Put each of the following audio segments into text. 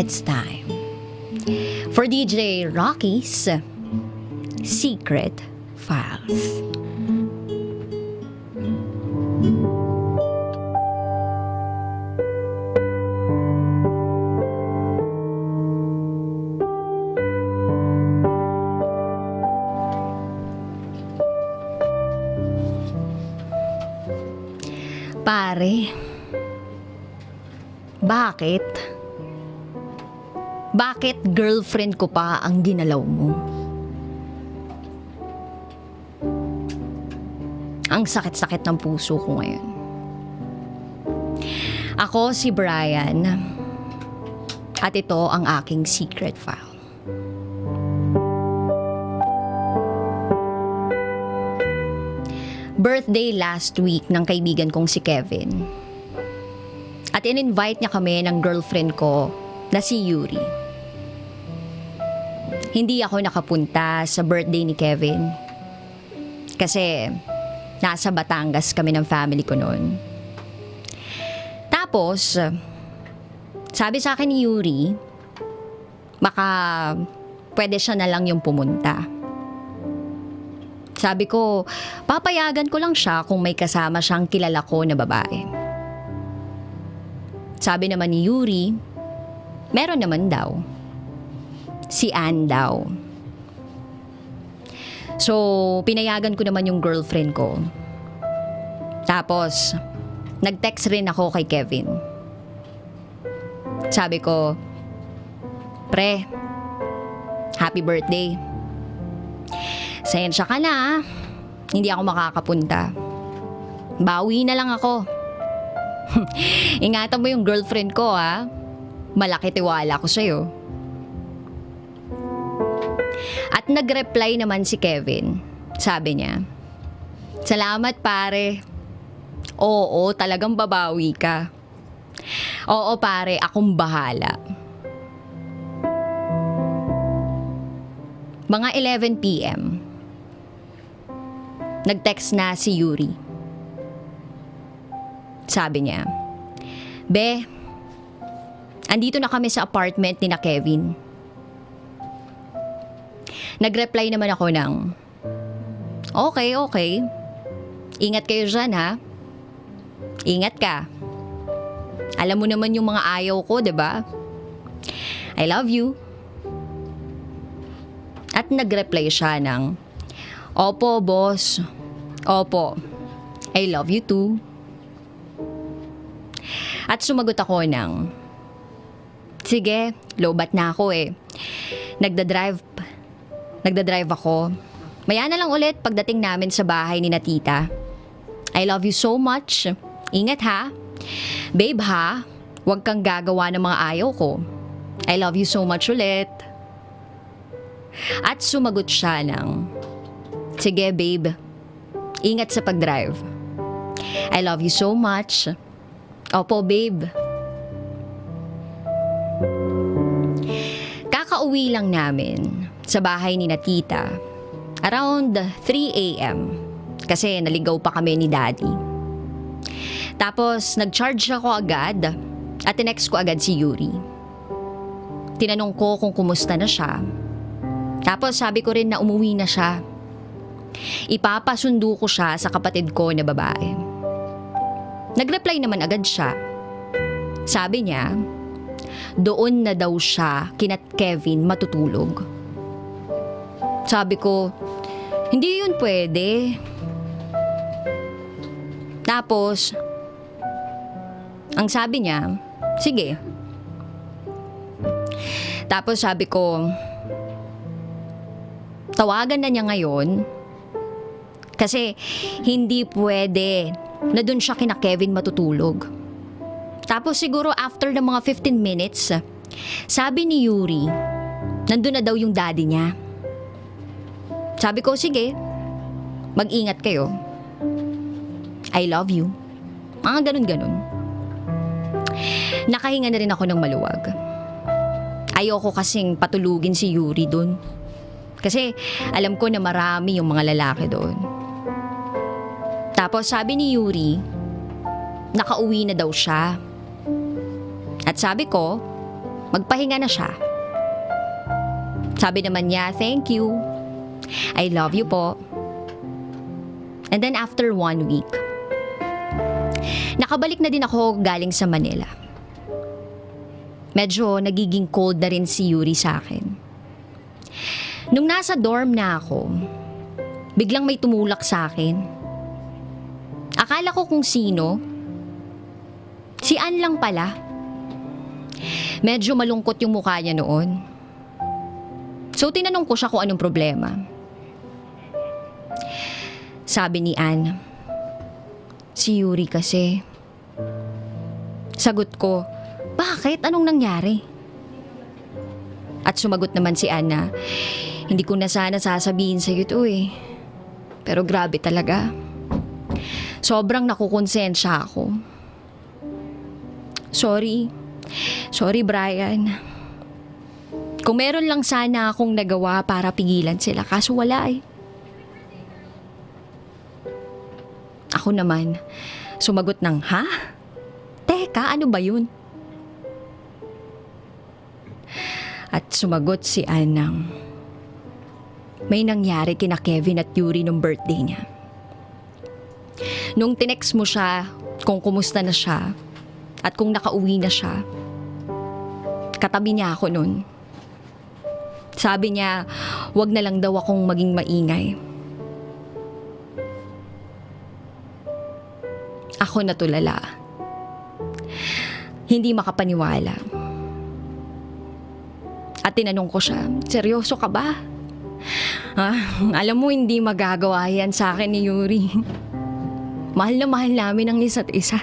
it's time for DJ Rocky's Secret Files. Pare, bakit? Bakit girlfriend ko pa ang ginalaw mo? Ang sakit-sakit ng puso ko ngayon. Ako si Brian at ito ang aking secret file. Birthday last week ng kaibigan kong si Kevin. At in-invite niya kami ng girlfriend ko na si Yuri. Hindi ako nakapunta sa birthday ni Kevin kasi nasa Batangas kami ng family ko noon. Tapos, sabi sa akin ni Yuri, baka pwede siya na lang yung pumunta. Sabi ko, papayagan ko lang siya kung may kasama siyang kilala ko na babae. Sabi naman ni Yuri, meron naman daw. Si Ann daw. So, pinayagan ko naman yung girlfriend ko. Tapos, nag-text rin ako kay Kevin. Sabi ko, pre, happy birthday. Sensya ka na, hindi ako makakapunta. Bawi na lang ako. Ingatan mo yung girlfriend ko, ha? Malaki tiwala ko sa'yo. At nag-reply naman si Kevin. Sabi niya, salamat pare. Oo, talagang babawi ka. Oo pare, akong bahala. Mga 11 p.m. Nag-text na si Yuri. Sabi niya, Be, andito na kami sa apartment ni na Kevin. Nag-reply naman ako ng, Okay. Ingat kayo dyan, ha? Ingat ka. Alam mo naman yung mga ayaw ko, diba? I love you. At nag-reply siya ng, Opo, boss. Opo. I love you too. At sumagot ako ng, sige, lobat na ako eh. Nagdadrive ako. Maya na lang ulit pagdating namin sa bahay ni na tita. I love you so much. Ingat ha. Babe ha, huwag kang gagawa ng mga ayaw ko. I love you so much ulit. At sumagot siya ng, sige babe, ingat sa pag-drive. I love you so much. Opo babe. Kakauwi lang namin sa bahay ni na tita around 3 a.m. kasi naligaw pa kami ni daddy. Tapos nag-charge ako agad at tinext ko agad si Yuri. Tinanong ko kung kumusta na siya. Tapos sabi ko rin na umuwi na siya. Ipapasundo ko siya sa kapatid ko na babae. Nag-reply naman agad siya. Sabi niya, doon na daw siya kinat Kevin matutulog. Sabi ko, hindi yun pwede. Tapos, ang sabi niya, sige. Tapos sabi ko, tawagan na niya ngayon kasi hindi pwede na dun siya kina Kevin matutulog. Tapos siguro after ng mga 15 minutes, sabi ni Yuri, nandun na daw yung daddy niya. Sabi ko, sige, mag-ingat kayo. I love you. Mga ganun-ganun. Nakahinga na rin ako ng maluwag. Ayoko kasing patulugin si Yuri dun. Kasi alam ko na marami yung mga lalaki doon. Tapos sabi ni Yuri, nakauwi na daw siya. At sabi ko, magpahinga na siya. Sabi naman niya, thank you. I love you po. And then after 1 week, nakabalik na din ako galing sa Manila. Medyo nagiging cold na rin si Yuri sa akin. Nung nasa dorm na ako, biglang may tumulak sa akin. Akala ko kung sino. Si Ann lang pala. Medyo malungkot yung mukha niya noon. So tinanong ko siya kung anong problema. Sabi ni Ann, si Yuri kasi. Sagot ko, bakit? Anong nangyari? At sumagot naman si Ann na, hindi ko na sana sasabihin sa'yo ito eh. Pero grabe talaga. Sobrang nakukonsensya ako. Sorry. Sorry, Brian. Kung meron lang sana akong nagawa para pigilan sila, kaso wala eh. Ako naman, sumagot ng, ha? Teka, ano ba yun? At sumagot si Ann ng, may nangyari kina Kevin at Yuri nung birthday niya. Nung tinext mo siya kung kumusta na siya at kung nakauwi na siya, katabi niya ako nun. Sabi niya, wag na lang daw akong maging maingay. Ako natulala. Hindi makapaniwala. At tinanong ko siya, seryoso ka ba? Alam mo, hindi magagawa yan sa akin ni Yuri. Mahal na mahal namin ang isa't isa.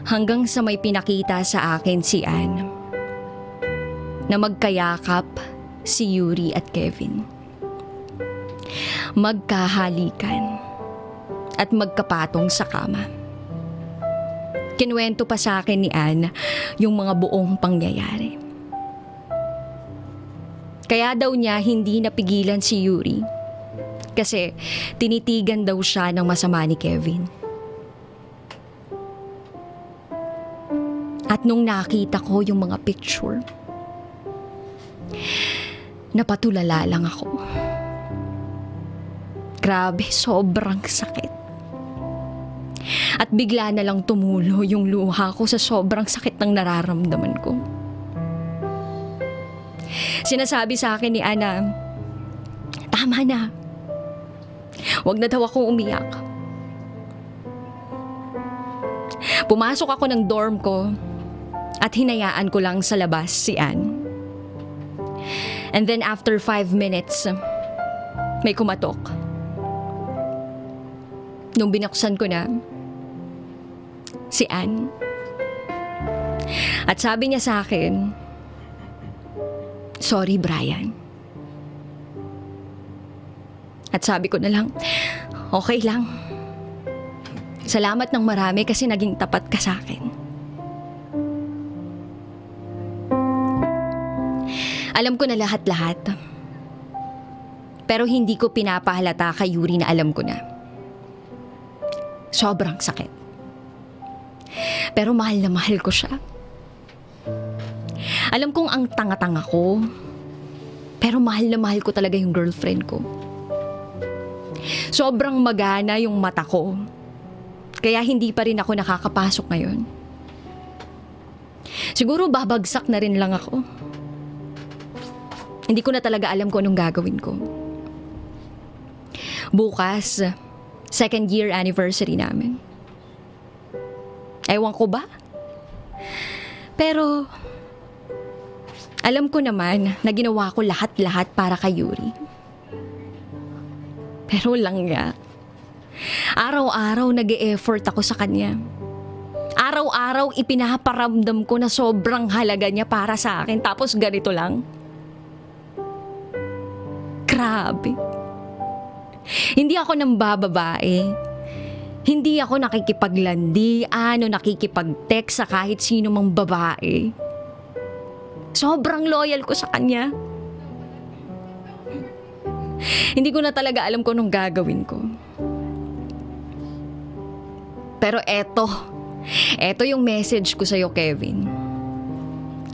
Hanggang sa may pinakita sa akin si Ann na magkayakap si Yuri at Kevin. Magkahalikan at magkapatong sa kama. Kinuwento pa sa akin ni Ann yung mga buong pangyayari. Kaya daw niya hindi napigilan si Yuri kasi tinitigan daw siya ng masama ni Kevin. At nung nakita ko yung mga picture, napatulala lang ako. Grabe, sobrang sakit. At bigla na lang tumulo yung luha ko sa sobrang sakit ng nararamdaman ko. Sinasabi sa akin ni Ana, tama na. Huwag na daw akong umiyak. Pumasok ako ng dorm ko at hinayaan ko lang sa labas si Ann. And then after 5 minutes, may kumatok. Nung binuksan ko na, si Ann. At sabi niya sa akin, sorry, Brian. At sabi ko na lang, okay lang. Salamat ng marami kasi naging tapat ka sa akin. Alam ko na lahat-lahat. Pero hindi ko pinapahalata kay Yuri na alam ko na. Sobrang sakit. Pero mahal na mahal ko siya. Alam kong ang tanga-tanga ko. Pero mahal na mahal ko talaga yung girlfriend ko. Sobrang magana yung mata ko. Kaya hindi pa rin ako nakakapasok ngayon. Siguro babagsak na rin lang ako. Hindi ko na talaga alam kung anong gagawin ko. Bukas, 2nd year anniversary namin. Ewan ko ba? Pero, alam ko naman na ginawa ko lahat-lahat para kay Yuri. Pero lang nga, araw-araw nag-e-effort ako sa kanya. Araw-araw ipinaparamdam ko na sobrang halaga niya para sa akin, tapos ganito lang. Grabe. Hindi ako nambababae. Hindi ako nakikipaglandian o nakikipag-text sa kahit sino mang babae. Sobrang loyal ko sa kanya. Hindi ko na talaga alam kung anong gagawin ko. Pero eto, Eto yung message ko sa'yo, Kevin.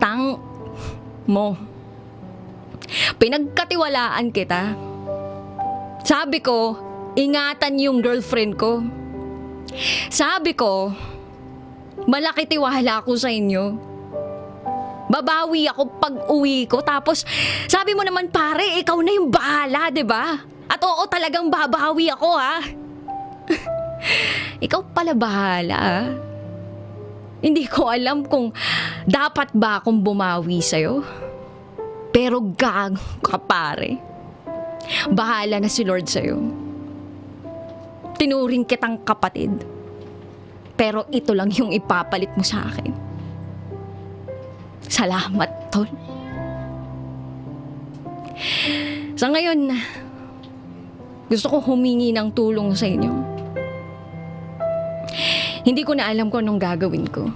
Tang mo. Pinagkatiwalaan kita. Sabi ko, ingatan yung girlfriend ko. Sabi ko, malaki tiwala ko sa inyo. Babawi ako pag uwi ko. Tapos, sabi mo naman pare, ikaw na yung bahala, 'di ba? At oo, talagang babawi ako, ha? Ikaw pala bahala, ha? Hindi ko alam kung dapat ba akong bumawi sa'yo. Pero gago ka, pare. Bahala na si Lord sa'yo. Tinuring kitang kapatid. Pero ito lang yung ipapalit mo sa akin. Salamat, tol. Sa ngayon, gusto ko humingi ng tulong sa inyo. Hindi ko na alam kung anong gagawin ko.